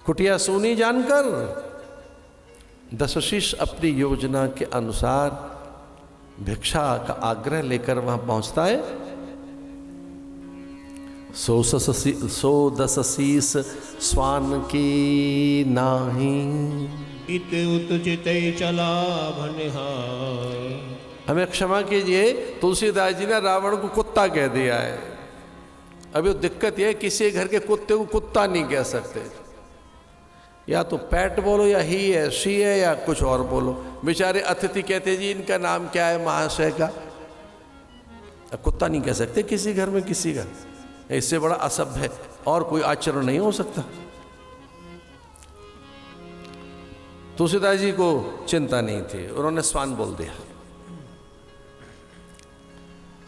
कुटिया सूनी जानकर दशशीष अपनी योजना के अनुसार भिक्षा का आग्रह लेकर वहां पहुंचता है। सो दशशीष स्वान की नाही, इत उत चला भनिहार। हमें क्षमा कीजिए, तुलसीदास जी ने रावण को कुत्ता कह दिया है। अभी वो दिक्कत यह है, किसी घर के कुत्ते को कुत्ता नहीं कह सकते, या तो पैट बोलो या ही है, शी है, या कुछ और बोलो। बेचारे अतिथि कहते जी इनका नाम क्या है महाशय का, कुत्ता नहीं कह सकते किसी घर में किसी का। इससे बड़ा असभ्य और कोई आचरण नहीं हो सकता। तुलसीदास जी को चिंता नहीं थी, उन्होंने स्वान बोल दिया।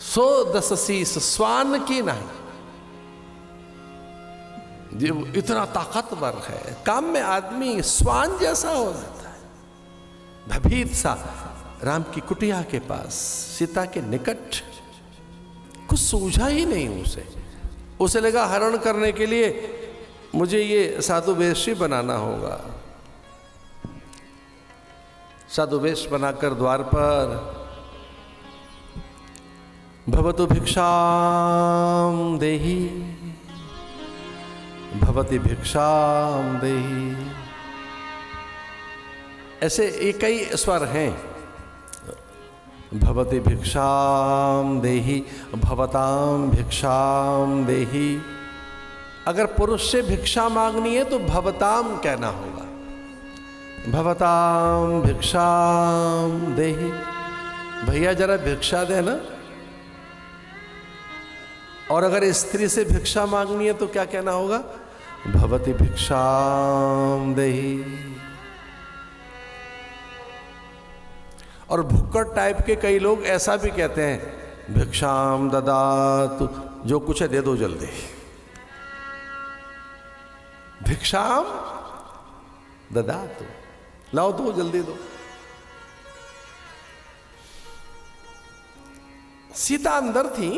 सो दशशीष स्वान की नहीं, जो इतना ताकतवर है, काम में आदमी स्वान जैसा हो जाता है। भभीत सा राम की कुटिया के पास, सीता के निकट, कुछ सूझा ही नहीं उसे लगा हरण करने के लिए मुझे ये साधु वेश बनाना होगा। साधु वेश बनाकर द्वार पर भवतु भिक्षाम देहि, भवति भिक्षाम देहि, ऐसे एक कई स्वर हैं। भवति भिक्षाम देहि, भवताम भिक्षाम देहि। अगर पुरुष से भिक्षा मांगनी है तो भवताम कहना होगा, भवताम भिक्षाम देहि, भैया जरा भिक्षा देना। और अगर स्त्री से भिक्षा मांगनी है तो क्या कहना होगा, भवति भिक्षाम देहि। और भुक्कड़ टाइप के कई लोग ऐसा भी कहते हैं, भिक्षाम ददातु, जो कुछ है दे दो जल्दी, भिक्षाम ददातु, लाओ दो जल्दी दो। सीता अंदर थी,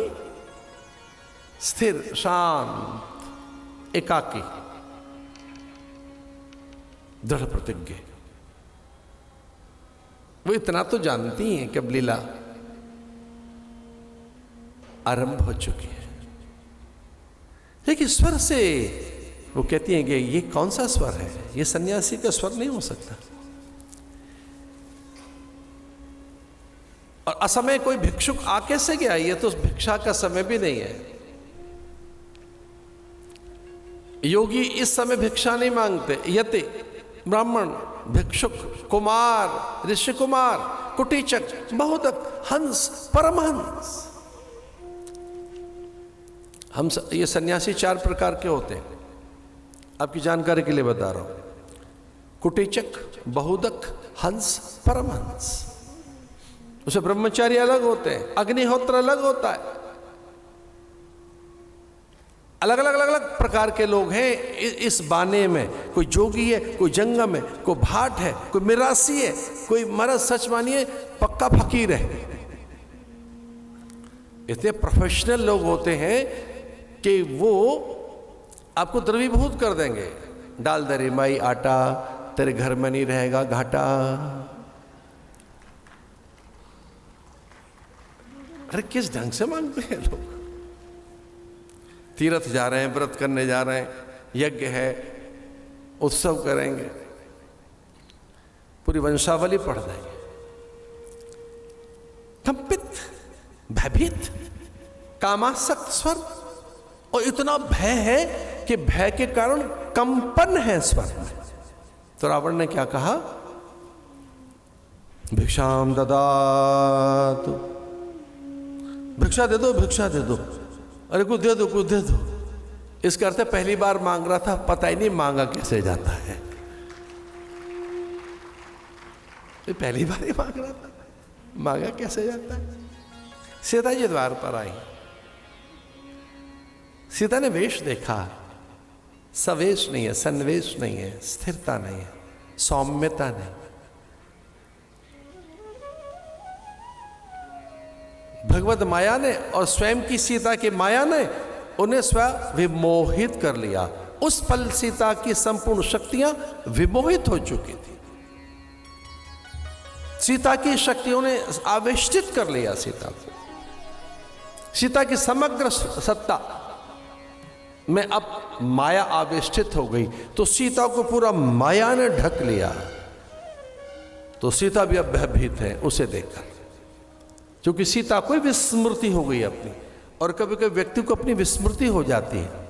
स्थिर, शांत, एकाकी, दृढ़ प्रतिज्ञ। वो इतना तो जानती हैं कि अब लीला आरंभ हो चुकी है, लेकिन स्वर से वो कहती हैं कि ये कौन सा स्वर है, ये सन्यासी का स्वर नहीं हो सकता। और असमय कोई भिक्षुक आ कैसे गया, ये तो भिक्षा का समय भी नहीं है। योगी इस समय भिक्षा नहीं मांगते। यति, ब्राह्मण, भिक्षुक, कुमार, ऋषि कुमार, कुटीचक, महोदक, हंस, परमहंस, हम ये सन्यासी 4 प्रकार के होते हैं। आपकी जानकारी के लिए बता रहा हूं। कुटीचक, बहुदक, हंस, परमहंस। उसे ब्रह्मचारी अलग होते हैं, अग्निहोत्र अलग होता है। अलग अलग अलग अलग प्रकार के लोग हैं इस बाने में। कोई जोगी है, कोई जंगम है, कोई भाट है, कोई मिरासी है, कोई मरद सच मानिए पक्का फकीर है। इतने प्रोफेशनल लोग होते हैं कि वो आपको द्रवीभूत कर देंगे। डाल दे रे माई आटा, तेरे घर में नहीं रहेगा घाटा। अरे किस ढंग से मांगते हैं लोग। तीर्थ जा रहे हैं, व्रत करने जा रहे हैं, यज्ञ है, उत्सव करेंगे, पूरी वंशावली पढ़ देंगे। कंपित, भयभीत, कामासक्त स्वर, और इतना भय है कि भय के कारण कंपन है स्वर में। तो रावण ने क्या कहा, भिक्षाम ददातु, भिक्षा दे दो, भिक्षा दे दो। अरे कुछ दे दो, कुछ दे दो। इसका अर्थ पहली बार मांग रहा था, पता ही नहीं मांगा कैसे जाता है। पहली बार ही मांग रहा था, मांगा कैसे जाता है। सीता जी द्वार पर आई। सीता ने वेश देखा, सवेश नहीं है, सन्वेश नहीं है, स्थिरता नहीं है, सौम्यता नहीं। भगवत माया ने और स्वयं की सीता की माया ने उन्हें स्वयं विमोहित कर लिया। उस पल सीता की संपूर्ण शक्तियां विमोहित हो चुकी थी। सीता की शक्तियों ने आवेष्टित कर लिया सीता को। सीता की समग्र सत्ता में अब माया आवेष्टित हो गई, तो सीता को पूरा माया ने ढक लिया। तो सीता भी अब भयभीत है उसे देखकर, क्योंकि सीता को विस्मृति हो गई अपनी, और कभी कभी व्यक्ति को अपनी विस्मृति हो जाती है।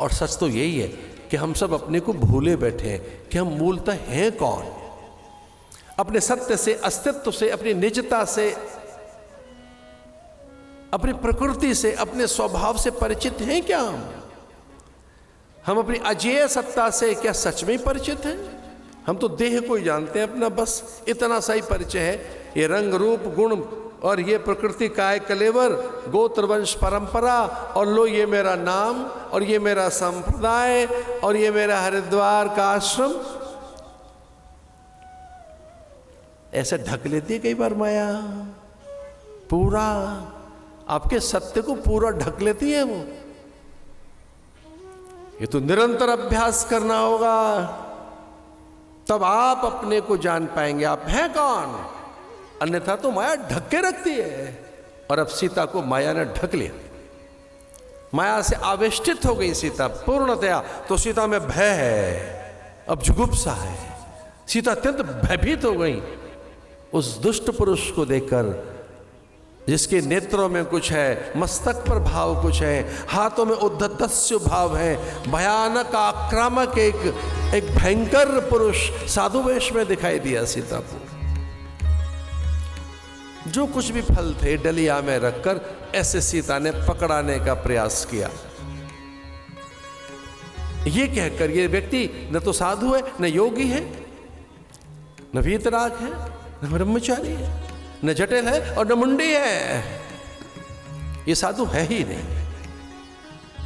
और सच तो यही है कि हम सब अपने को भूले बैठे हैं कि हम मूलतः हैं कौन। अपने सत्य से, अस्तित्व से, अपनी निजता से, अपनी प्रकृति से, अपने स्वभाव से परिचित हैं क्या? हम अपनी अजेय सत्ता से क्या सच में परिचित हैं? हम तो देह को ही जानते हैं अपना, बस इतना सा ही परिचय है। ये रंग रूप गुण और ये प्रकृति काय कलेवर, गोत्र वंश परंपरा, और लो ये मेरा नाम, और ये मेरा संप्रदाय, और ये मेरा हरिद्वार का आश्रम। ऐसे ढक लेती है कई बार माया, पूरा आपके सत्य को पूरा ढक लेती है वो। ये तो निरंतर अभ्यास करना होगा, तब आप अपने को जान पाएंगे आप हैं कौन। अन्यथा तो माया ढक के रखती है। और अब सीता को माया ने ढक लिया, माया से आवेष्टित हो गई सीता पूर्णतया। तो सीता में भय है, अब जुगुप्सा है। सीता अत्यंत भयभीत हो गई उस दुष्ट पुरुष को देखकर, जिसके नेत्रों में कुछ है, मस्तक पर भाव कुछ है, हाथों में उद्धतस्य भाव है, भयानक आक्रामक एक भयंकर पुरुष साधु वेश में दिखाई दिया सीता को। जो कुछ भी फल थे डलिया में रखकर ऐसे सीता ने पकड़ाने का प्रयास किया। ये कहकर ये व्यक्ति न तो साधु है, न योगी है, न वीतराग है, न ब्रह्मचारी है, न जटिल है और न मुंडी है। ये साधु है ही नहीं।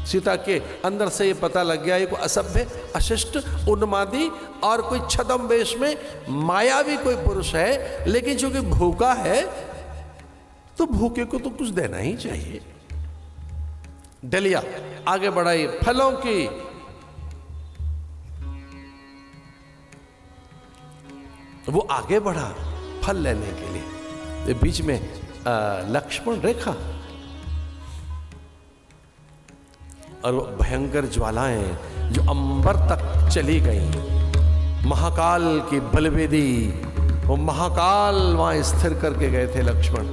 सीता के अंदर से ये पता लग गया ये कोई असभ्य, अशिष्ट, उन्मादी और कोई छद्म वेश में मायावी कोई पुरुष है। लेकिन चूंकि भूखा है तो भूखे को तो कुछ देना ही चाहिए। डलिया आगे बढ़ाई फलों की, वो आगे बढ़ा फल लेने के लिए। बीच में लक्ष्मण रेखा और वो भयंकर ज्वालाएं जो अंबर तक चली गई, महाकाल की बलवेदी, वो महाकाल वहां स्थिर करके गए थे लक्ष्मण।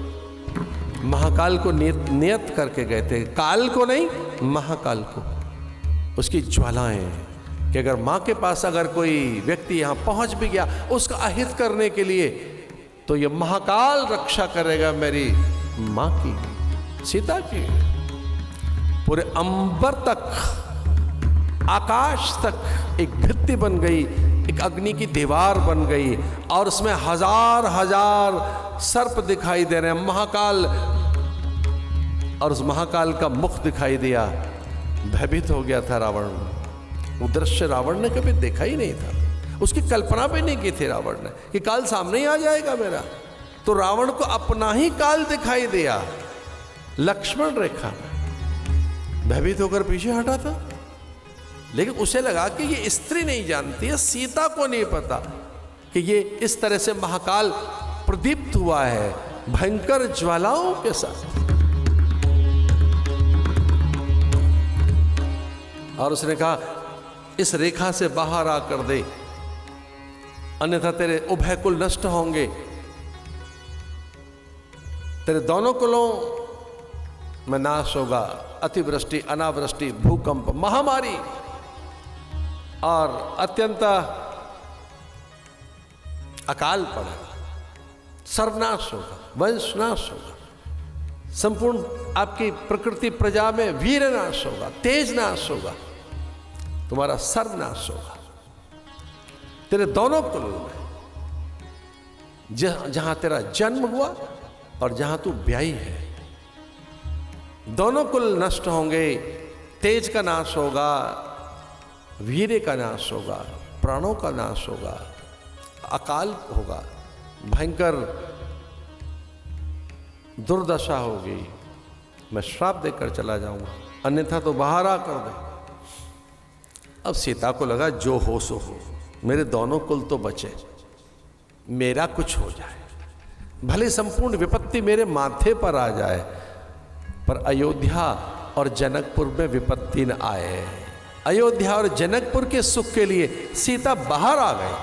महाकाल को नियत करके गए थे, काल को नहीं, महाकाल को। उसकी ज्वालाएं कि अगर मां के पास अगर कोई व्यक्ति यहां पहुंच भी गया उसका अहित करने के लिए, तो ये महाकाल रक्षा करेगा मेरी मां की, सीता की। पूरे अंबर तक, आकाश तक एक भित्ति बन गई, एक अग्नि की दीवार बन गई, और उसमें हजार हजार सर्प दिखाई दे रहे हैं, महाकाल। और उस महाकाल का मुख दिखाई दिया। भयभीत हो गया था रावण। वो दृश्य रावण ने कभी देखा ही नहीं था, उसकी कल्पना भी नहीं की थी रावण ने कि काल सामने ही आ जाएगा मेरा। तो रावण को अपना ही काल दिखाई दिया। लक्ष्मण रेखा भयभीत होकर पीछे हटा था, लेकिन उसे लगा कि ये स्त्री नहीं जानती है, सीता को नहीं पता कि ये इस तरह से महाकाल प्रदीप्त हुआ है भयंकर ज्वालाओं के साथ। और उसने कहा इस रेखा से बाहर आकर दे, अन्यथा तेरे उभय कुल नष्ट होंगे, तेरे दोनों कुलों में नाश होगा। अतिवृष्टि, अनावृष्टि, भूकंप, महामारी और अत्यंत अकाल पड़ेगा, सर्वनाश होगा, वंशनाश होगा, संपूर्ण आपकी प्रकृति प्रजा में वीर नाश होगा, तेज नाश होगा, तुम्हारा सर्वनाश होगा। तेरे दोनों कुल में, जहां तेरा जन्म हुआ और जहां तू ब्याही है, दोनों कुल नष्ट होंगे। तेज का नाश होगा, वीर्य का नाश होगा, प्राणों का नाश होगा, अकाल होगा, भयंकर दुर्दशा होगी। मैं श्राप देकर चला जाऊंगा, अन्यथा तो बाहर आकर दे। अब सीता को लगा जो हो सो हो, मेरे दोनों कुल तो बचे, मेरा कुछ हो जाए, भले संपूर्ण विपत्ति मेरे माथे पर आ जाए, पर अयोध्या और जनकपुर में विपत्ति न आए। अयोध्या और जनकपुर के सुख के लिए सीता बाहर आ गई।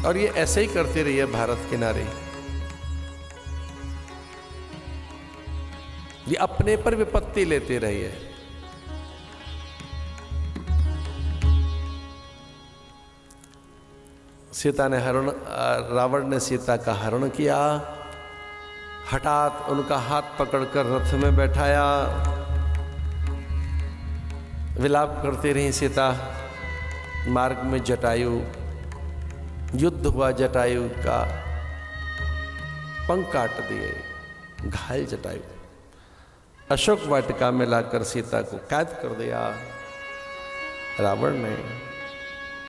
और ये ऐसे ही करती रही है भारत की नारी, ये अपने पर विपत्ति लेती रही है। सीता ने रावण ने सीता का हरण किया, हठात उनका हाथ पकड़कर रथ में बैठाया, विलाप करती रही सीता। मार्ग में जटायु, युद्ध हुआ, जटायु का पंख काट दिए, घायल जटायु। अशोक वाटिका में लाकर सीता को कैद कर दिया रावण ने।